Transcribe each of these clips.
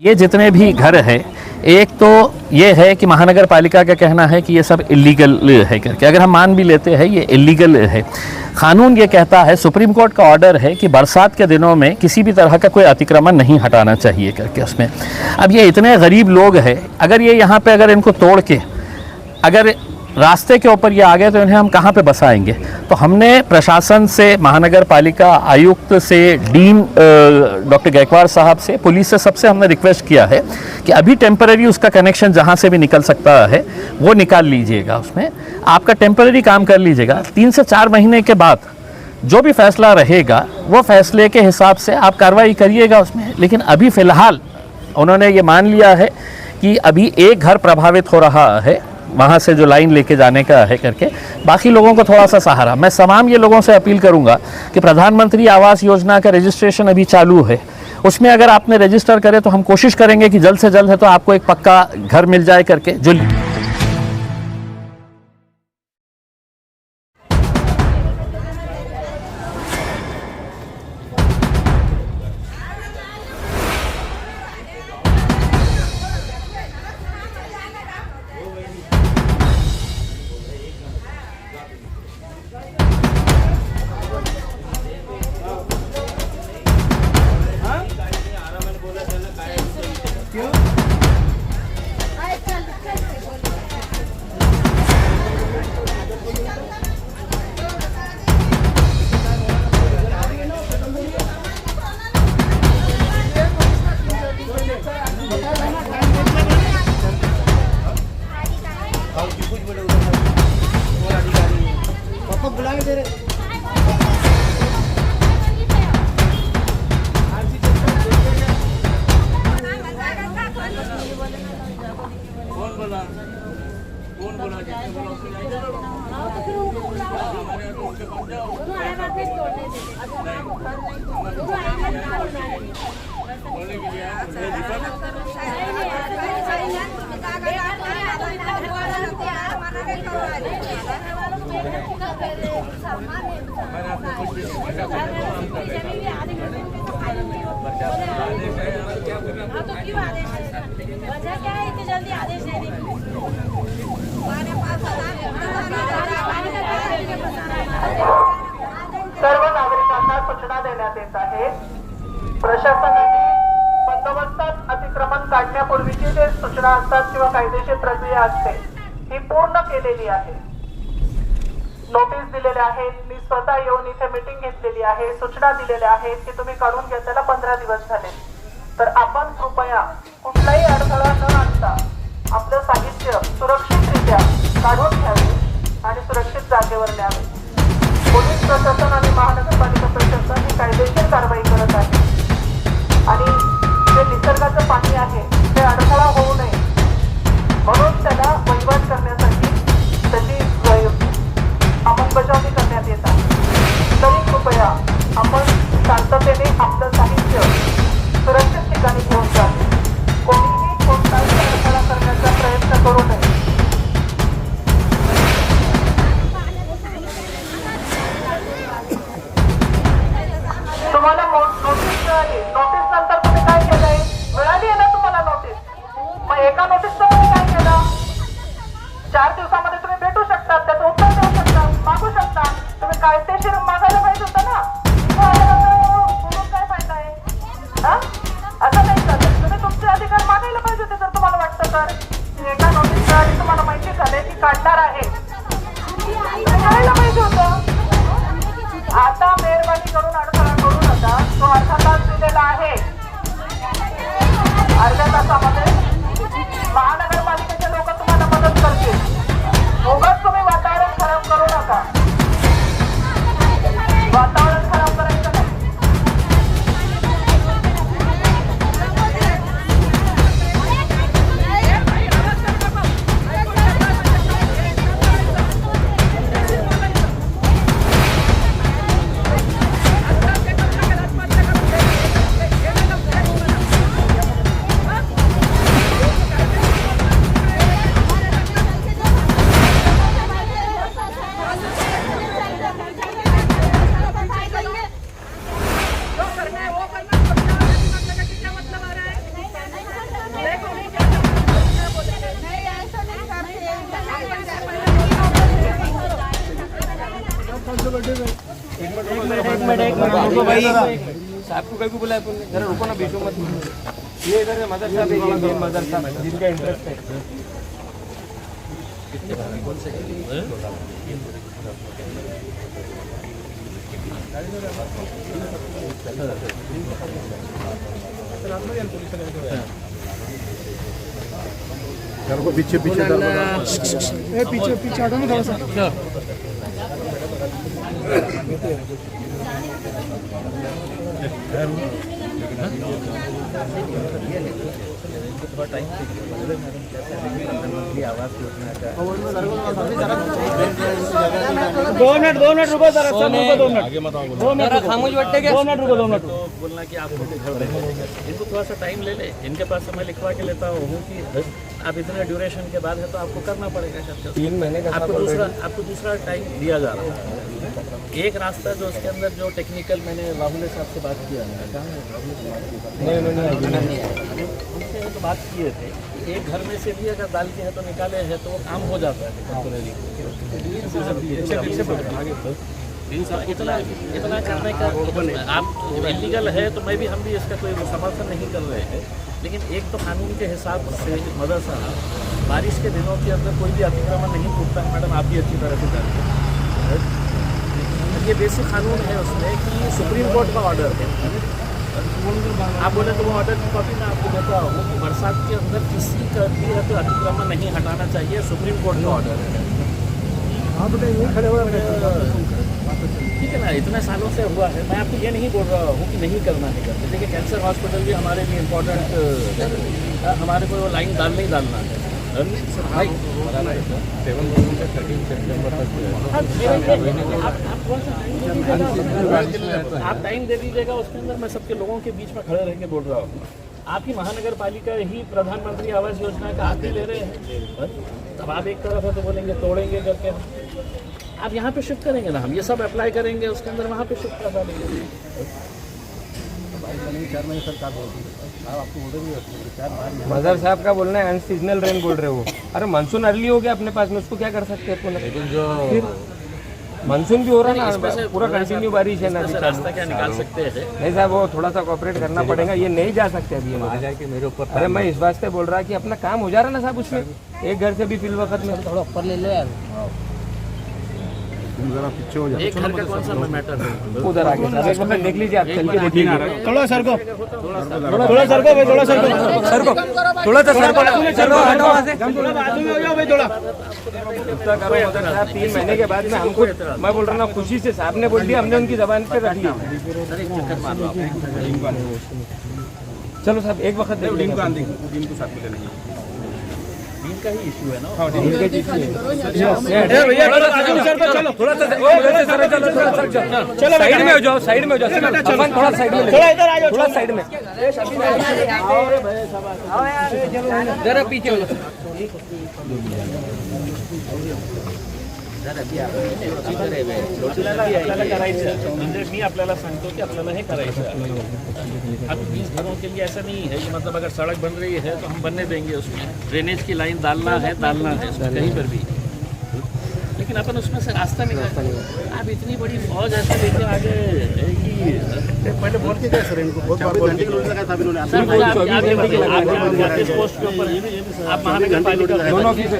ये जितने भी घर है, एक तो ये है कि महानगर पालिका का कहना है कि ये सब इलीगल है करके। अगर हम मान भी लेते हैं ये इलीगल है, कानून ये कहता है, सुप्रीम कोर्ट का ऑर्डर है कि बरसात के दिनों में किसी भी तरह का कोई अतिक्रमण नहीं हटाना चाहिए करके उसमें। अब ये इतने गरीब लोग हैं, अगर ये यहाँ पे अगर इनको तोड़ के अगर रास्ते के ऊपर ये आ गए तो इन्हें हम कहाँ पे बसाएंगे। तो हमने प्रशासन से, महानगर पालिका आयुक्त से, डीन डॉक्टर गायकवाड़ साहब से, पुलिस से, सबसे हमने रिक्वेस्ट किया है कि अभी टेम्पररी उसका कनेक्शन जहाँ से भी निकल सकता है वो निकाल लीजिएगा, उसमें आपका टेम्पररी काम कर लीजिएगा। 3 से 4 महीने के बाद जो भी फैसला रहेगा वो फैसले के हिसाब से आप कार्रवाई करिएगा उसमें। लेकिन अभी फ़िलहाल उन्होंने ये मान लिया है कि अभी एक घर प्रभावित हो रहा है वहाँ से जो लाइन लेके जाने का है करके, बाकी लोगों को थोड़ा सा सहारा। मैं तमाम ये लोगों से अपील करूँगा कि प्रधानमंत्री आवास योजना का रजिस्ट्रेशन अभी चालू है, उसमें अगर आपने रजिस्टर करे तो हम कोशिश करेंगे कि जल्द से जल्द है तो आपको एक पक्का घर मिल जाए करके। जो सर्व नागरिकांना सूचना देण्यात येत आहे। प्रशासनाने बंदोबस्तात अतिक्रमण काढण्यापूर्वीची जे सूचना असतात किंवा कायदेशीर प्रक्रिया असते ही पूर्ण केलेली आहे। नोटीस दिलेल्या आहेत, मी स्वतः येऊन इथे मीटिंग घेतलेली आहे, सूचना दिलेल्या आहेत की तुम्ही काढून घ्या, त्याला 15 दिवस झाले। तर आपण कृपया कुठलाही अडथळा न आणता आपलं साहित्य सुरक्षितरित्या काढून घ्यावे आणि सुरक्षित जागेवर न्यावे। पोलीस प्रशासन आणि महानगरपालिका प्रशासन ही कायदेशीर कारवाई करत आहे आणि जे निसर्गाचं पाणी आहे ते अडथळा होऊ नये म्हणून त्याला वहिवाट करण्यासाठी त्याची अंमलबजावणी करण्यात येत आहे। तरी कृपया आपण शांततेने आपलं साहित्य सुरक्षित ठिकाणी घेऊन जावे, कोणीही कोणताही अडथळा करण्याचा प्रयत्न करू नये। तुम्हाला नोटीस मिळाली, नोटीस नंतर तुम्ही काय केलंय? मिळाली आहे ना तुम्हाला नोटीस? रुको भाई, आपको कहीं को बुलाया तुमने? जरा रुको ना, बीचों मत। ये इधर है मदर साहब, ये मेन मदर साहब जिनका इंटरेस्ट है। पीछे पीछे पीछे पीछे हटो ना थोड़ा सा। दो मिनट रुको जरा, सब रुको 2 मिनट, 2 मिनट खामोश बैठे क्या? 2 मिनट रुको, 2 मिनट बोलना कि आप इनको थोड़ा सा टाइम ले ले, इनके पास मैं लिखवा के लेता हूँ कि आप इतने ड्यूरेशन के बाद है तो आपको करना पड़ेगा। 3 महीने का आपको दूसरा टाइम दिया जा रहा है। एक रास्ता जो उसके अंदर जो टेक्निकल, मैंने राहुल साहब से बात किया है, उनसे तो बात किए थे, एक घर में से भी अगर डाल के है तो निकाले हैं तो वो काम हो जाता है टेम्पोरेरी। इतना करने का आप इलीगल है तो मैं भी, हम भी इसका कोई समर्थन नहीं कर रहे हैं, लेकिन एक तो कानून के हिसाब से मदर साहब, बारिश के दिनों के अंदर कोई भी अतिक्रमण नहीं टूटता है। मैडम आप भी अच्छी तरह से जानते हैं, ये बेसिक कानून है उसमें कि सुप्रीम कोर्ट का ऑर्डर है। आप बोले तो वो ऑर्डर की कॉपी मैं आपको देता हूँ कि बरसात के अंदर किसी का भी है तो अतिक्रमण नहीं हटाना चाहिए, सुप्रीम कोर्ट का ऑर्डर है। हाँ बेटा यहीं खड़े हुए हैं। ठीक है ना, इतने सालों से हुआ है। मैं आपको ये नहीं बोल रहा हूँ कि नहीं करना है करते। देखिए कैंसर हॉस्पिटल भी हमारे लिए इम्पोर्टेंट, हमारे को लाइन डालना ही डालना है भाई। आप टाइम दे दीजिएगा, उसके अंदर मैं सबके लोगों के बीच में खड़े रह के बोल रहा हूँ। आपकी महानगर पालिका ही प्रधानमंत्री आवास योजना का आप ही ले रहे हैं, अब आप एक तरफ है तो बोलेंगे तोड़ेंगे करके। आप यहाँ पे शिफ्ट करेंगे ना, हम ये सब अप्लाई करेंगे, उसके अंदर वहाँ पे शिफ्ट करवा देंगे। मदर साहब का बोलना है अनसीजनल रेन बोल रहे हो। अरे मानसून अर्ली हो गया अपने पास में, उसको क्या कर सकते हैं? लेकिन जो मानसून भी हो रहा है ना, पूरा कंटिन्यू बारिश है ना, रास्ता क्या निकाल सकते हैं? नहीं साहब, वो थोड़ा सा कोऑपरेट करना पड़ेगा, ये नहीं जा सकते अभी आ जाए कि मेरे ऊपर। अरे मैं इस वास्ते बोल रहा कि अपना काम हो जा रहा ना साहब, उसमें एक घर से भी फिल वक्त में थोड़ा ऊपर ले लो यार, जरा पीछे हो जाए। एक घर का कौन सा मैटर है? उधर आगे एक वक्त देख लीजिए, आप चल के देखिए। थोड़ा सर को, थोड़ा सर को, थोड़ा सर को, थोड़ा सा हटो वहाँ से। थोड़ा बाजू में हो जाओ भाई, थोड़ा गुस्सा करो मदर साहब, 3 महीने के बाद में हमको, मैं बोल रहा हूँ खुशी से साहब ने बोल दिया, हमने उनकी जबान पे रख लिया। चलो साहब एक वक्त देख लेंगे। दिन का ही इशू है ना। चलो साइड में हो जाओ, साइड में हो जाओ, थोड़ा साइड में, थोड़ा इधर आ जाओ, थोड़ा साइड में, जरा पीछे हो जाओ। मी आपल्याला सांगतो की आपल्याला हे करायचं आहे। अब 20 घरों के लिए ऐसा नहीं है कि मतलब अगर सड़क बन रही है तो हम बनने देंगे, उसमें ड्रेनेज की लाइन डालना है कहीं पर भी, लेकिन अपन उसमें से रास्ता निकाल। आप इतनी बड़ी फौज ऐसे लेके आगे पहले बोल के सर इनको बहुत बार बोल के इस पोस्ट के ऊपर आप महानगर पालिका दोनों ऑफिसर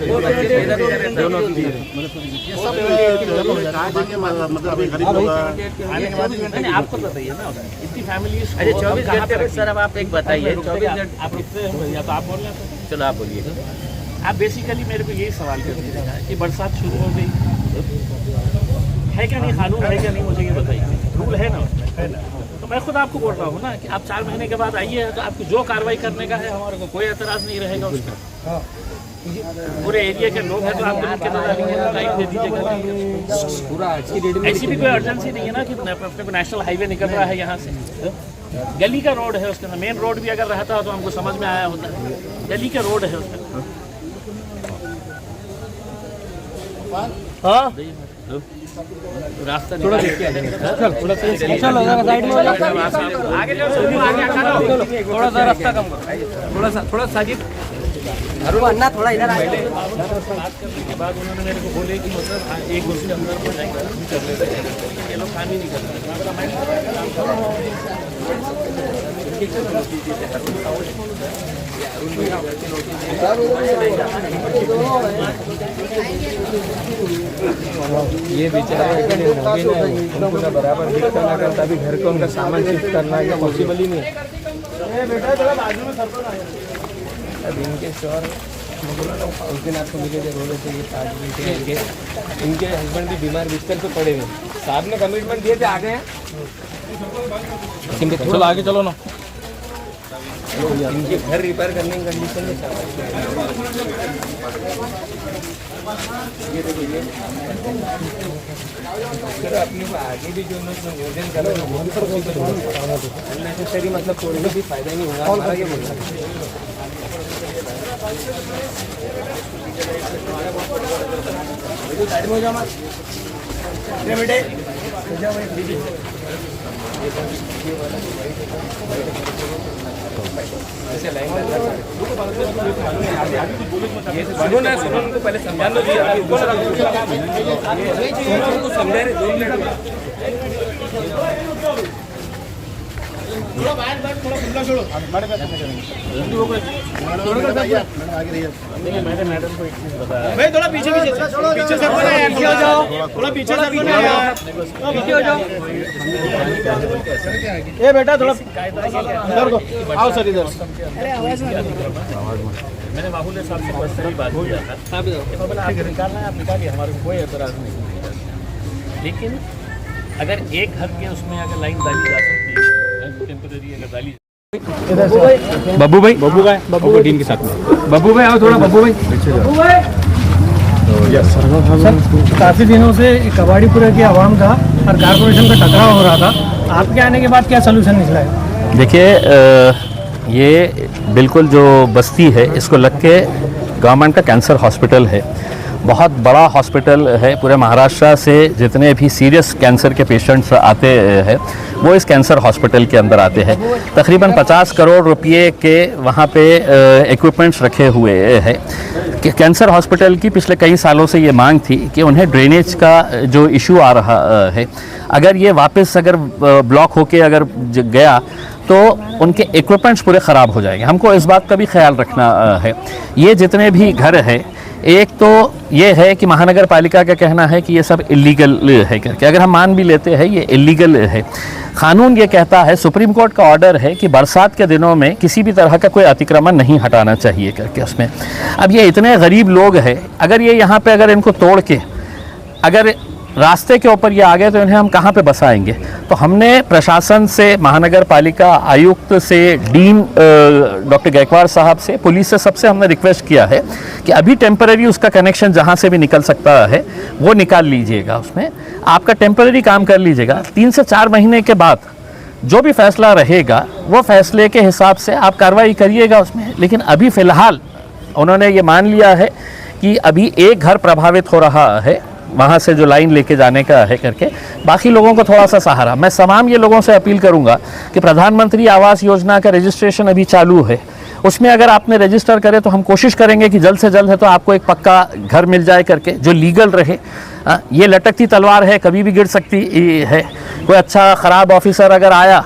आपको बताइए ना, इतनी फैमिली। अरे 24 घंटे में सर, अब आप एक बताइए, 24 घंटे आप कितने या तो आप बोल रहे हैं? चलो आप बोलिए। आप बेसिकली मेरे को यही सवाल कर दीजिएगा कि बरसात शुरू हो गई है क्या नहीं, कानून है क्या नहीं, मुझे ये बताइए। रूल है ना उसमें, है ना? तो मैं खुद आपको बोल रहा हूँ ना कि आप 4 महीने के बाद आइए तो आपको जो कार्रवाई करने का है हमारे को कोई एतराज़ नहीं रहेगा उसका। पूरे एरिया के लोग हैं तो आप उनके लाइन दे दीजिएगा। पूरा आज की डेट में ऐसी भी कोई अर्जेंसी नहीं है ना कि अपने को नेशनल हाईवे निकल रहा है यहाँ से, गली का रोड है उसके अंदर। मेन रोड भी अगर रहता हो तो हमको समझ में आया होता है, गली का रोड है उसका। हाँ रास्ता थोड़ा देखिए, थोड़ा साइड में हो जाओ, आगे जाओ, थोड़ा सा रास्ता कम करो, थोड़ा सा साजिद अन्ना थोड़ा इधर आ जाओ। के बाद उन्होंने मेरे को बोले कि मतलब एक दूसरे अंदर हो जाएंगे कर लेते हैं, ये लोग काम ही नहीं ये बेचारे उनको ना बराबर दिखता ना करता, अभी घर का उनका सामान शिफ्ट करना ये पॉसिबल ही नहीं है। अब इनके शोर उस दिन आपको मिले थे, रोने थे, ये इनके हस्बैंड भी बीमार बिस्तर पे पड़े हुए, साहब ने कमिटमेंट दिए थे, आ गए हैं। चलो आगे चलो ना, इनके घर रिपेयर करने की कंडीशन में अपने को आगे भी जो नियोजन कर रहे हैं अननेसेसरी, मतलब कोई भी फायदा नहीं होगा हमारा, ये बोल सुनो ना, सुनो उनको पहले समझा दो, समझा रहे 2 मिनट। मैंने मैडम को एक चीज़ बताया भाई थोड़ा पीछे पीछे से हो जाओ, थोड़ा पीछे से पीछे हो जाओ। ये बेटा थोड़ा इधर को आओ सर, इधर। मैंने माहौल साहब से पर्सनली बात किया था, आप निकालना है आप निकालिए, हमारे को कोई एतराज़ नहीं, लेकिन अगर एक हद के उसमें अगर लाइन डाली जा सकती है, टेम्परेरी अगर डाली बब्बू भाई टीम के साथ में बब्बू भाई आओ थोड़ा, बब्बू भाई। सर काफ़ी दिनों से कबाड़ीपुरा की आवाम का और कारपोरेशन का टकराव हो रहा था, आपके आने के बाद क्या सलूशन निकला है? देखिए, ये बिल्कुल जो बस्ती है इसको लग के गवर्नमेंट का कैंसर हॉस्पिटल है, बहुत बड़ा हॉस्पिटल है, पूरे महाराष्ट्र से जितने भी सीरियस कैंसर के पेशेंट्स आते हैं वो इस कैंसर हॉस्पिटल के अंदर आते हैं। तकरीबन 50 करोड़ रुपए के वहाँ पे इक्विपमेंट्स रखे हुए हैं। कैंसर हॉस्पिटल की पिछले कई सालों से ये मांग थी कि उन्हें ड्रेनेज का जो इशू आ रहा है, अगर ये वापस अगर ब्लॉक होके अगर गया तो उनके इक्विपमेंट्स पूरे ख़राब हो जाएंगे। हमको इस बात का भी ख्याल रखना है। ये जितने भी घर हैं, एक तो ये है कि महानगर पालिका का कहना है कि ये सब इलीगल है करके, अगर हम मान भी लेते हैं ये इलीगल है, कानून ये कहता है, सुप्रीम कोर्ट का ऑर्डर है कि बरसात के दिनों में किसी भी तरह का कोई अतिक्रमण नहीं हटाना चाहिए करके उसमें। अब ये इतने गरीब लोग हैं, अगर ये यहाँ पे अगर इनको तोड़ के अगर रास्ते के ऊपर ये आ गए तो इन्हें हम कहाँ पे बसाएंगे? तो हमने प्रशासन से, महानगर पालिका आयुक्त से, डीन डॉक्टर गायकवाड़ साहब से, पुलिस से, सबसे हमने रिक्वेस्ट किया है कि अभी टेम्पररी उसका कनेक्शन जहाँ से भी निकल सकता है वो निकाल लीजिएगा, उसमें आपका टेम्पररी काम कर लीजिएगा। 3 से 4 महीने के बाद जो भी फैसला रहेगा वो फैसले के हिसाब से आप कार्रवाई करिएगा उसमें। लेकिन अभी फ़िलहाल उन्होंने ये मान लिया है कि अभी एक घर प्रभावित हो रहा है वहाँ से जो लाइन लेके जाने का है करके, बाकी लोगों को थोड़ा सा सहारा। मैं तमाम ये लोगों से अपील करूँगा कि प्रधानमंत्री आवास योजना का रजिस्ट्रेशन अभी चालू है, उसमें अगर आपने रजिस्टर करे तो हम कोशिश करेंगे कि जल्द से जल्द है तो आपको एक पक्का घर मिल जाए करके, जो लीगल रहे। ये लटकती तलवार है, कभी भी गिर सकती है। कोई अच्छा ख़राब ऑफिसर अगर आया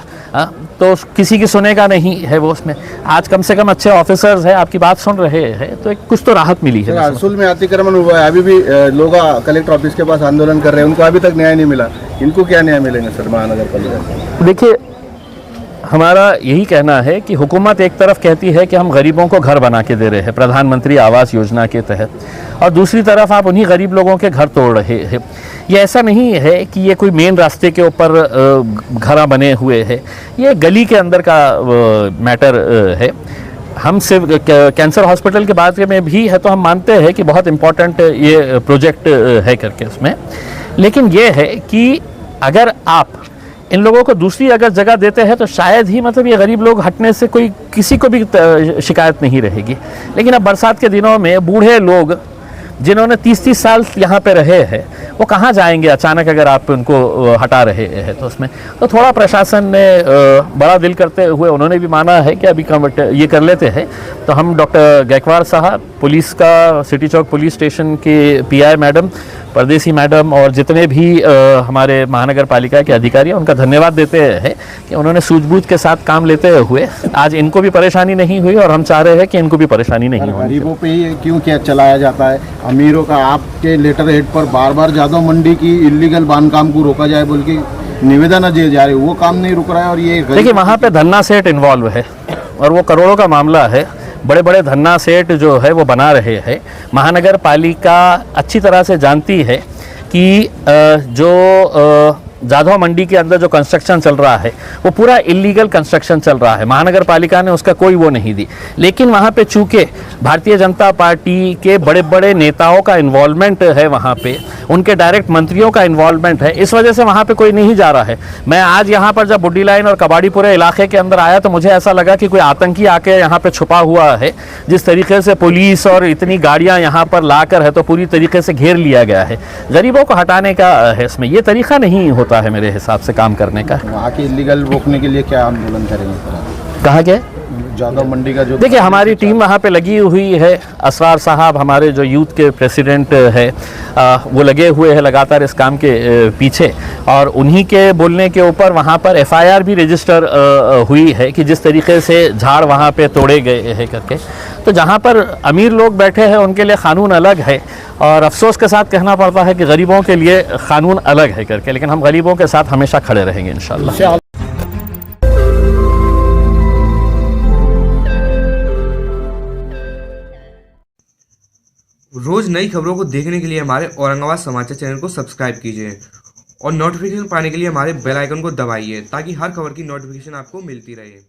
तो किसी की सुनेगा नहीं है वो उसमें। आज कम से कम अच्छे ऑफिसर्स हैं, आपकी बात सुन रहे हैं, तो कुछ तो राहत मिली है। अरसुल में अतिक्रमण हुआ है, अभी भी लोग कलेक्टर ऑफिस के पास आंदोलन कर रहे हैं, उनको अभी तक न्याय नहीं मिला। इनको क्या न्याय मिलेंगे सर महानगर पालिका? देखिए, हमारा यही कहना है कि हुकूमत एक तरफ कहती है कि हम गरीबों को घर बना के दे रहे हैं प्रधानमंत्री आवास योजना के तहत, और दूसरी तरफ आप उन्हीं गरीब लोगों के घर तोड़ रहे हैं। ये ऐसा नहीं है कि ये कोई मेन रास्ते के ऊपर घर बने हुए हैं, ये गली के अंदर का मैटर है। हम सिर्फ कैंसर हॉस्पिटल के बात में भी है तो हम मानते हैं कि बहुत इम्पोर्टेंट ये प्रोजेक्ट है करके उसमें, लेकिन ये है कि अगर आप इन लोगों को दूसरी अगर जगह देते हैं तो शायद ही मतलब ये गरीब लोग हटने से कोई किसी को भी शिकायत नहीं रहेगी। लेकिन अब बरसात के दिनों में बूढ़े लोग जिन्होंने 30-30 साल यहाँ पे रहे हैं, वो कहाँ जाएंगे अचानक अगर आप उनको हटा रहे हैं तो उसमें तो थोड़ा प्रशासन ने बड़ा दिल करते हुए उन्होंने भी माना है कि अभी ये कर लेते हैं। तो हम डॉक्टर गायकवाड़ साहब, पुलिस का सिटी चौक पुलिस स्टेशन के पीआई मैडम, परदेसी मैडम और जितने भी हमारे महानगर पालिका के अधिकारी हैं उनका धन्यवाद देते हैं कि उन्होंने सूझबूझ के साथ काम लेते हुए आज इनको भी परेशानी नहीं हुई और हम चाह रहे हैं कि इनको भी परेशानी नहीं हो। गरीबों पे ही क्यों क्या चलाया जाता है? अमीरों का आपके लेटर हेड पर बार बार जादव मंडी की इलीगल बांधकाम को रोका जाए बोल के निवेदन दिए जा रहे, वो काम नहीं रुक रहा है। और ये देखिए वहाँ पे धन्ना सेठ इन्वॉल्व है और वो करोड़ों का मामला है, बड़े बड़े धन्ना सेठ जो है वो बना रहे हैं। महानगर पालिका अच्छी तरह से जानती है कि जो जाधव मंडी के अंदर जो कंस्ट्रक्शन चल रहा है वो पूरा इलीगल कंस्ट्रक्शन चल रहा है। महानगर पालिका ने उसका कोई वो नहीं दी, लेकिन वहाँ पे चूंकि भारतीय जनता पार्टी के बड़े बड़े नेताओं का इन्वॉल्वमेंट है, वहाँ पे उनके डायरेक्ट मंत्रियों का इन्वॉल्वमेंट है, इस वजह से वहाँ पे कोई नहीं जा रहा है। मैं आज यहाँ पर जब बुड्डी लाइन और कबाड़ीपुरे इलाके के अंदर आया तो मुझे ऐसा लगा कि कोई आतंकी आके यहाँ पे छुपा हुआ है। जिस तरीके से पुलिस और इतनी गाड़ियाँ यहाँ पर लाकर है तो पूरी तरीके से घेर लिया गया है। गरीबों को हटाने का है इसमें, ये तरीका नहीं होता है मेरे हिसाब से काम करने का। वहाँ के इलीगल रोकने के लिए क्या आंदोलन करेंगे? कहाँ के जादव मंडी का जो देखिए हमारी टीम वहाँ पे लगी हुई है। असरार साहब हमारे जो यूथ के प्रेसिडेंट है वो लगे हुए हैं लगातार इस काम के पीछे, और उन्हीं के बोलने के ऊपर वहाँ पर एफआईआर भी रजिस्टर हुई है कि जिस तरीके से झाड़ वहाँ पे तोड़े गए हैं करके। तो जहाँ पर अमीर लोग बैठे हैं उनके लिए कानून अलग है, और अफसोस के साथ कहना पड़ता है कि गरीबों के लिए कानून अलग है करके, लेकिन हम गरीबों के साथ हमेशा खड़े रहेंगे इंशाल्लाह। रोज नई खबरों को देखने के लिए हमारे औरंगाबाद समाचार चैनल को सब्सक्राइब कीजिए और नोटिफिकेशन पाने के लिए हमारे बेल आइकन को दबाइए ताकि हर खबर की नोटिफिकेशन आपको मिलती रहे।